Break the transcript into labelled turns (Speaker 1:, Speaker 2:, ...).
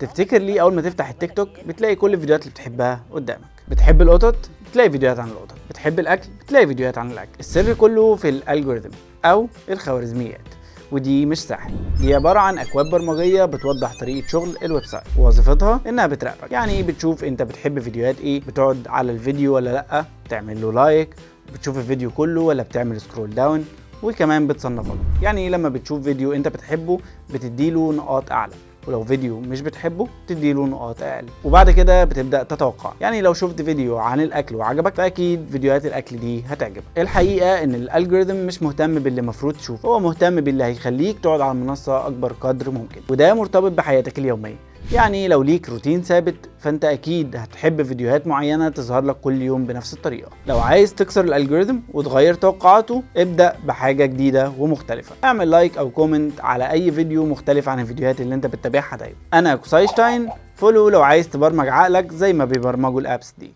Speaker 1: تفتكر ليه اول ما تفتح التيك توك بتلاقي كل الفيديوهات اللي بتحبها قدامك؟ بتحب القطط؟ بتلاقي فيديوهات عن القطط. بتحب الاكل؟ بتلاقي فيديوهات عن الاكل. السر كله في الالجوريثم او الخوارزميات، ودي مش سهل. دي عباره عن اكواد برمجيه بتوضح طريقه شغل الويب سايت، ووظيفتها انها بتراقبك. يعني بتشوف انت بتحب فيديوهات ايه، بتقعد على الفيديو ولا لا، تعمل له لايك، بتشوف الفيديو كله ولا بتعمل سكرول داون، وكمان بتصنفه. يعني لما بتشوف فيديو انت بتحبه بتديله نقاط اعلى، ولو فيديو مش بتحبه تديله نقاط اقل. وبعد كده بتبدا تتوقع. يعني لو شفت فيديو عن الاكل وعجبك فاكيد فيديوهات الاكل دي هتعجبك. الحقيقه ان الالجوريثم مش مهتم باللي المفروض تشوفه، هو مهتم باللي هيخليك تقعد على المنصه اكبر قدر ممكن، وده مرتبط بحياتك اليوميه. يعني لو ليك روتين ثابت فانت اكيد هتحب فيديوهات معينه تظهر لك كل يوم بنفس الطريقه. لو عايز تكسر الالجوريثم وتغير توقعاته ابدا بحاجه جديده ومختلفه. اعمل لايك او كومنت على اي فيديو مختلف عن الفيديوهات اللي انت بتتابعها دايما. انا كوسايشتاين، فولو لو عايز تبرمج عقلك زي ما بيبرمجوا الابس دي.